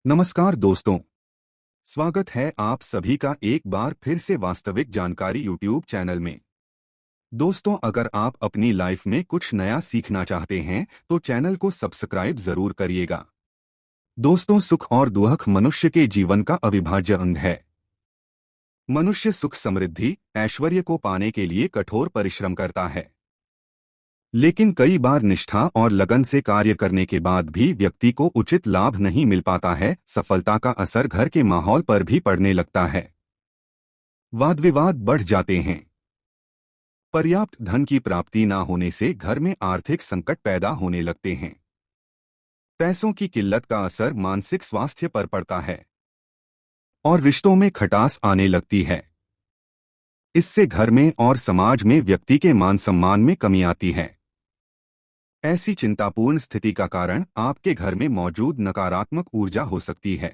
नमस्कार दोस्तों। स्वागत है आप सभी का एक बार फिर से वास्तविक जानकारी यूट्यूब चैनल में। दोस्तों, अगर आप अपनी लाइफ में कुछ नया सीखना चाहते हैं तो चैनल को सब्सक्राइब जरूर करिएगा। दोस्तों, सुख और दुख मनुष्य के जीवन का अविभाज्य अंग है। मनुष्य सुख समृद्धि ऐश्वर्य को पाने के लिए कठोर परिश्रम करता है, लेकिन कई बार निष्ठा और लगन से कार्य करने के बाद भी व्यक्ति को उचित लाभ नहीं मिल पाता है। सफलता का असर घर के माहौल पर भी पड़ने लगता है। वाद विवाद बढ़ जाते हैं। पर्याप्त धन की प्राप्ति न होने से घर में आर्थिक संकट पैदा होने लगते हैं। पैसों की किल्लत का असर मानसिक स्वास्थ्य पर पड़ता है और रिश्तों में खटास आने लगती है। इससे घर में और समाज में व्यक्ति के मान सम्मान में कमी आती है। ऐसी चिंतापूर्ण स्थिति का कारण आपके घर में मौजूद नकारात्मक ऊर्जा हो सकती है।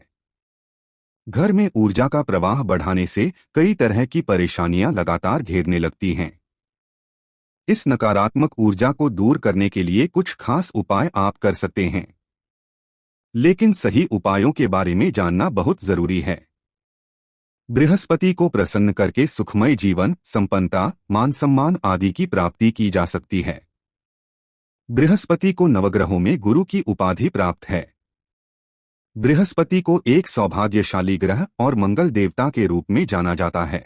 घर में ऊर्जा का प्रवाह बढ़ाने से कई तरह की परेशानियां लगातार घेरने लगती हैं। इस नकारात्मक ऊर्जा को दूर करने के लिए कुछ खास उपाय आप कर सकते हैं, लेकिन सही उपायों के बारे में जानना बहुत जरूरी है। बृहस्पति को प्रसन्न करके सुखमय जीवन, संपन्नता, मान सम्मान आदि की प्राप्ति की जा सकती है। बृहस्पति को नवग्रहों में गुरु की उपाधि प्राप्त है। बृहस्पति को एक सौभाग्यशाली ग्रह और मंगल देवता के रूप में जाना जाता है।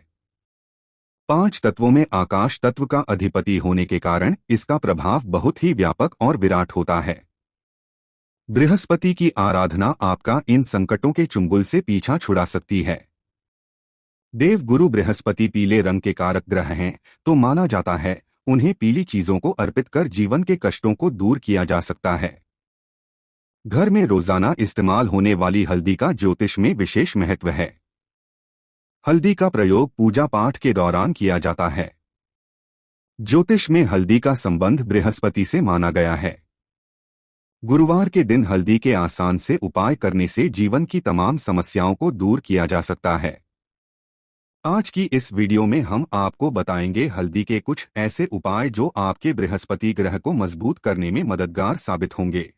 5 तत्वों में आकाश तत्व का अधिपति होने के कारण इसका प्रभाव बहुत ही व्यापक और विराट होता है। बृहस्पति की आराधना आपका इन संकटों के चुंगल से पीछा छुड़ा सकती है। देव गुरु बृहस्पति पीले रंग के कारक ग्रह हैं, तो माना जाता है उन्हें पीली चीजों को अर्पित कर जीवन के कष्टों को दूर किया जा सकता है। घर में रोजाना इस्तेमाल होने वाली हल्दी का ज्योतिष में विशेष महत्व है। हल्दी का प्रयोग पूजा पाठ के दौरान किया जाता है। ज्योतिष में हल्दी का संबंध बृहस्पति से माना गया है। गुरुवार के दिन हल्दी के आसान से उपाय करने से जीवन की तमाम समस्याओं को दूर किया जा सकता है। आज की इस वीडियो में हम आपको बताएंगे हल्दी के कुछ ऐसे उपाय जो आपके बृहस्पति ग्रह को मजबूत करने में मददगार साबित होंगे।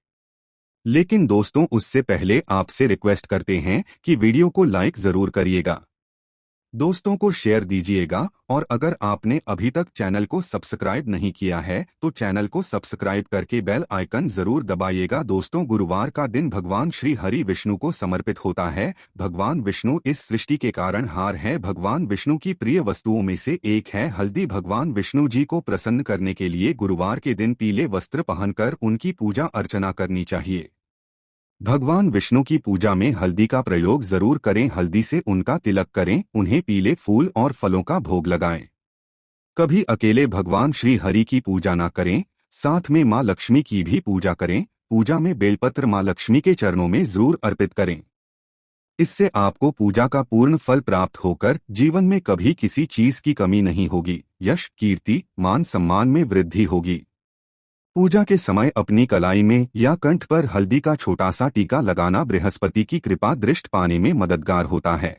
लेकिन दोस्तों, उससे पहले आपसे रिक्वेस्ट करते हैं कि वीडियो को लाइक जरूर करिएगा, दोस्तों को शेयर दीजिएगा और अगर आपने अभी तक चैनल को सब्सक्राइब नहीं किया है तो चैनल को सब्सक्राइब करके बेल आइकन जरूर दबाइएगा। दोस्तों, गुरुवार का दिन भगवान श्री हरि विष्णु को समर्पित होता है। भगवान विष्णु इस सृष्टि के कारणहार है। भगवान विष्णु की प्रिय वस्तुओं में से एक है हल्दी। भगवान विष्णु जी को प्रसन्न करने के लिए गुरुवार के दिन पीले वस्त्र पहनकर उनकी पूजा अर्चना करनी चाहिए। भगवान विष्णु की पूजा में हल्दी का प्रयोग जरूर करें। हल्दी से उनका तिलक करें, उन्हें पीले फूल और फलों का भोग लगाएं। कभी अकेले भगवान श्री हरि की पूजा ना करें, साथ में मां लक्ष्मी की भी पूजा करें। पूजा में बेलपत्र मां लक्ष्मी के चरणों में जरूर अर्पित करें। इससे आपको पूजा का पूर्ण फल प्राप्त होकर जीवन में कभी किसी चीज की कमी नहीं होगी। यश, कीर्ति, मान सम्मान में वृद्धि होगी। पूजा के समय अपनी कलाई में या कंठ पर हल्दी का छोटा सा टीका लगाना बृहस्पति की कृपा दृष्टि पाने में मददगार होता है।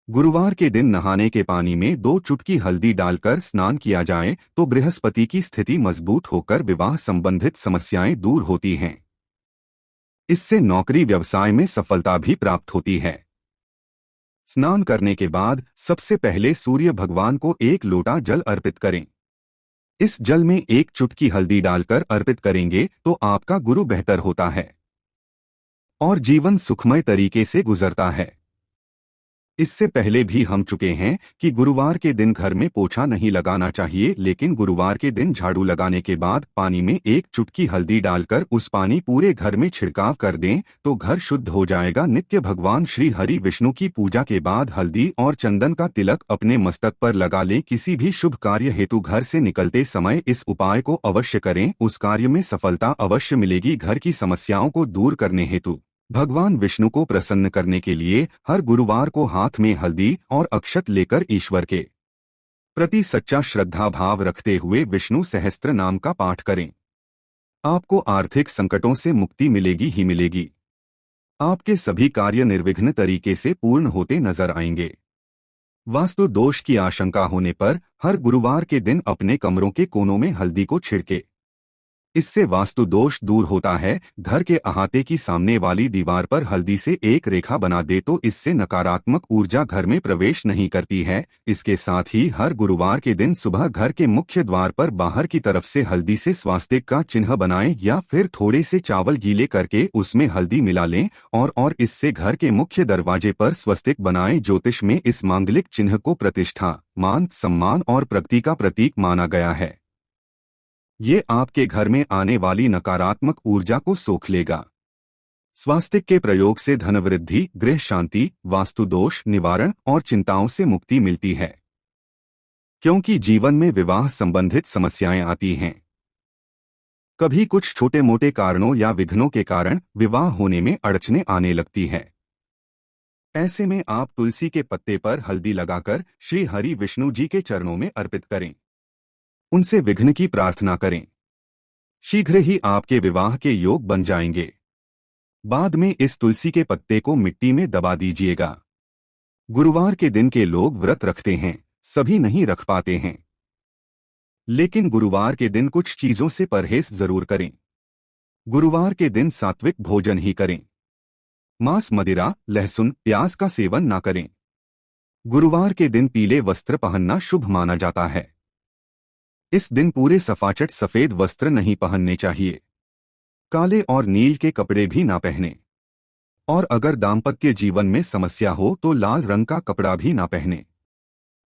गुरुवार के दिन नहाने के पानी में 2 चुटकी हल्दी डालकर स्नान किया जाए तो बृहस्पति की स्थिति मजबूत होकर विवाह संबंधित समस्याएं दूर होती हैं। इससे नौकरी व्यवसाय में सफलता भी प्राप्त होती है। स्नान करने के बाद सबसे पहले सूर्य भगवान को 1 लोटा जल अर्पित करें। इस जल में 1 चुटकी हल्दी डालकर अर्पित करेंगे तो आपका गुरु बेहतर होता है और जीवन सुखमय तरीके से गुजरता है। इससे पहले भी हम चुके हैं कि गुरुवार के दिन घर में पोछा नहीं लगाना चाहिए, लेकिन गुरुवार के दिन झाड़ू लगाने के बाद पानी में 1 चुटकी हल्दी डालकर उस पानी पूरे घर में छिड़काव कर दें तो घर शुद्ध हो जाएगा। नित्य भगवान श्री हरि विष्णु की पूजा के बाद हल्दी और चंदन का तिलक अपने मस्तक पर लगा लें। किसी भी शुभ कार्य हेतु घर से निकलते समय इस उपाय को अवश्य करें, उस कार्य में सफलता अवश्य मिलेगी। घर की समस्याओं को दूर करने हेतु भगवान विष्णु को प्रसन्न करने के लिए हर गुरुवार को हाथ में हल्दी और अक्षत लेकर ईश्वर के प्रति सच्चा श्रद्धा भाव रखते हुए विष्णु सहस्त्र नाम का पाठ करें। आपको आर्थिक संकटों से मुक्ति मिलेगी ही मिलेगी। आपके सभी कार्य निर्विघ्न तरीके से पूर्ण होते नजर आएंगे। वास्तु दोष की आशंका होने पर हर गुरुवार के दिन अपने कमरों के कोनों में हल्दी को छिड़के। इससे वास्तु दोष दूर होता है। घर के अहाते की सामने वाली दीवार पर हल्दी से एक रेखा बना दे तो इससे नकारात्मक ऊर्जा घर में प्रवेश नहीं करती है। इसके साथ ही हर गुरुवार के दिन सुबह घर के मुख्य द्वार पर बाहर की तरफ से हल्दी से स्वास्तिक का चिन्ह बनाएं या फिर थोड़े से चावल गीले करके उसमें हल्दी मिला लें और इससे घर के मुख्य दरवाजे पर स्वस्तिक बनाएं। ज्योतिष में इस मांगलिक चिन्ह को प्रतिष्ठा, मान, सम्मान और प्रगति का प्रतीक माना गया है। ये आपके घर में आने वाली नकारात्मक ऊर्जा को सोख लेगा। स्वास्तिक के प्रयोग से धन वृद्धि, गृह शांति, वास्तु दोष निवारण और चिंताओं से मुक्ति मिलती है, क्योंकि जीवन में विवाह संबंधित समस्याएं आती हैं। कभी कुछ छोटे मोटे कारणों या विघ्नों के कारण विवाह होने में अड़चनें आने लगती है। ऐसे में आप तुलसी के पत्ते पर हल्दी लगाकर श्री हरि विष्णु जी के चरणों में अर्पित करें। उनसे विघ्न की प्रार्थना करें। शीघ्र ही आपके विवाह के योग बन जाएंगे। बाद में इस तुलसी के पत्ते को मिट्टी में दबा दीजिएगा। गुरुवार के दिन के लोग व्रत रखते हैं, सभी नहीं रख पाते हैं, लेकिन गुरुवार के दिन कुछ चीजों से परहेज जरूर करें। गुरुवार के दिन सात्विक भोजन ही करें। मांस, मदिरा, लहसुन, प्याज का सेवन ना करें। गुरुवार के दिन पीले वस्त्र पहनना शुभ माना जाता है। इस दिन पूरे सफाचट सफेद वस्त्र नहीं पहनने चाहिए। काले और नील के कपड़े भी ना पहने। और अगर दाम्पत्य जीवन में समस्या हो तो लाल रंग का कपड़ा भी ना पहने।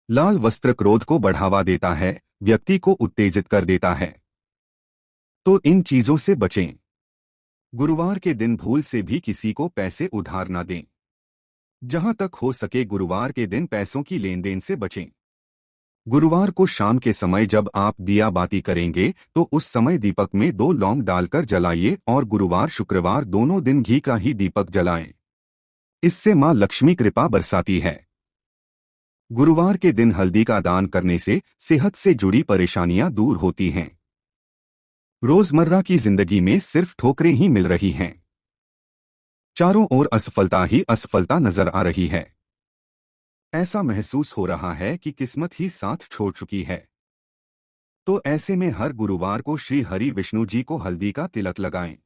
लाल वस्त्र क्रोध को बढ़ावा देता है, व्यक्ति को उत्तेजित कर देता है, तो इन चीजों से बचें। गुरुवार के दिन भूल से भी किसी को पैसे उधार ना दें। जहां तक हो सके गुरुवार के दिन पैसों की लेन देन से बचें। गुरुवार को शाम के समय जब आप दिया बाती करेंगे तो उस समय दीपक में 2 लौंग डालकर जलाइए और गुरुवार शुक्रवार दोनों दिन घी का ही दीपक जलाएं। इससे मां लक्ष्मी कृपा बरसाती है। गुरुवार के दिन हल्दी का दान करने से सेहत से जुड़ी परेशानियां दूर होती हैं। रोजमर्रा की जिंदगी में सिर्फ ठोकरें ही मिल रही हैं। चारों ओर असफलता ही असफलता नजर आ रही है। ऐसा महसूस हो रहा है कि किस्मत ही साथ छोड़ चुकी है। तो ऐसे में हर गुरुवार को श्री हरि विष्णु जी को हल्दी का तिलक लगाएं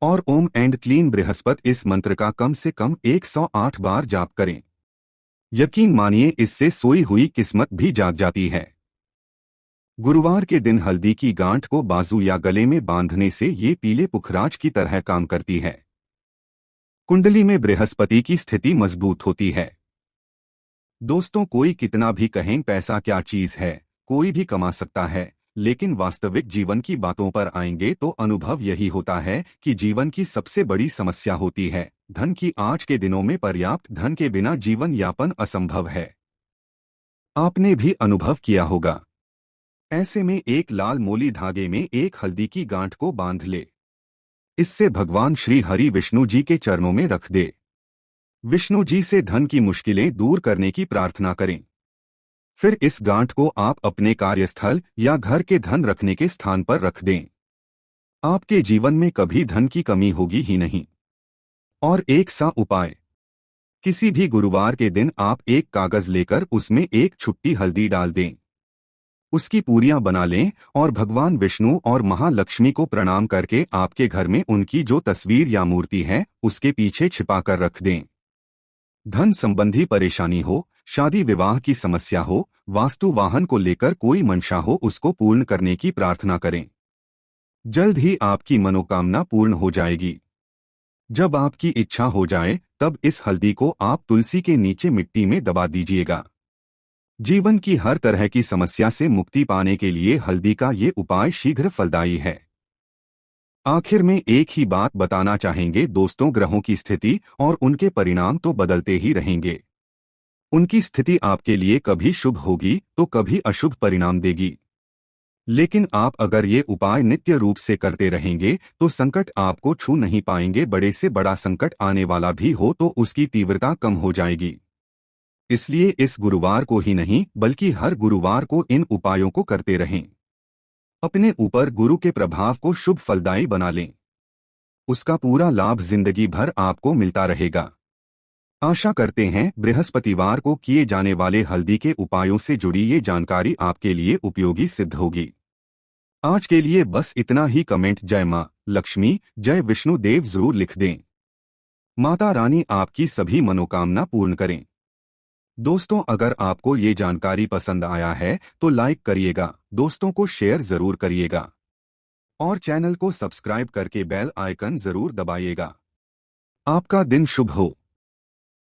और ओम एंड क्लीन बृहस्पति इस मंत्र का कम से कम 108 बार जाप करें। यकीन मानिए इससे सोई हुई किस्मत भी जाग जाती है। गुरुवार के दिन हल्दी की गांठ को बाजू या गले में बांधने से ये पीले पुखराज की तरह काम करती है। कुंडली में बृहस्पति की स्थिति मजबूत होती है। दोस्तों, कोई कितना भी कहें पैसा क्या चीज है, कोई भी कमा सकता है, लेकिन वास्तविक जीवन की बातों पर आएंगे तो अनुभव यही होता है कि जीवन की सबसे बड़ी समस्या होती है धन की। आज के दिनों में पर्याप्त धन के बिना जीवन यापन असंभव है। आपने भी अनुभव किया होगा। ऐसे में एक लाल मोली धागे में एक हल्दी की गांठ को बांध ले। इससे भगवान श्री हरि विष्णु जी के चरणों में रख दे। विष्णु जी से धन की मुश्किलें दूर करने की प्रार्थना करें। फिर इस गांठ को आप अपने कार्यस्थल या घर के धन रखने के स्थान पर रख दें। आपके जीवन में कभी धन की कमी होगी ही नहीं। और एक सा उपाय, किसी भी गुरुवार के दिन आप एक कागज लेकर उसमें एक छुट्टी हल्दी डाल दें। उसकी पूरियां बना लें और भगवान विष्णु और महालक्ष्मी को प्रणाम करके आपके घर में उनकी जो तस्वीर या मूर्ति है उसके पीछे छिपाकर रख दें। धन संबंधी परेशानी हो, शादी विवाह की समस्या हो, वास्तु वाहन को लेकर कोई मंशा हो, उसको पूर्ण करने की प्रार्थना करें। जल्द ही आपकी मनोकामना पूर्ण हो जाएगी। जब आपकी इच्छा हो जाए तब इस हल्दी को आप तुलसी के नीचे मिट्टी में दबा दीजिएगा। जीवन की हर तरह की समस्या से मुक्ति पाने के लिए हल्दी का ये उपाय शीघ्र फलदायी है। आखिर में एक ही बात बताना चाहेंगे दोस्तों, ग्रहों की स्थिति और उनके परिणाम तो बदलते ही रहेंगे। उनकी स्थिति आपके लिए कभी शुभ होगी तो कभी अशुभ परिणाम देगी। लेकिन आप अगर ये उपाय नित्य रूप से करते रहेंगे तो संकट आपको छू नहीं पाएंगे। बड़े से बड़ा संकट आने वाला भी हो तो उसकी तीव्रता कम हो जाएगी। इसलिए इस गुरुवार को ही नहीं बल्कि हर गुरुवार को इन उपायों को करते रहें। अपने ऊपर गुरु के प्रभाव को शुभ फलदायी बना लें। उसका पूरा लाभ जिंदगी भर आपको मिलता रहेगा। आशा करते हैं बृहस्पतिवार को किए जाने वाले हल्दी के उपायों से जुड़ी ये जानकारी आपके लिए उपयोगी सिद्ध होगी। आज के लिए बस इतना ही। कमेंट जय मां लक्ष्मी, जय विष्णु देव जरूर लिख दें। माता रानी आपकी सभी मनोकामना पूर्ण करें। दोस्तों, अगर आपको ये जानकारी पसंद आया है तो लाइक करिएगा, दोस्तों को शेयर जरूर करिएगा और चैनल को सब्सक्राइब करके बेल आइकन जरूर दबाइएगा। आपका दिन शुभ हो।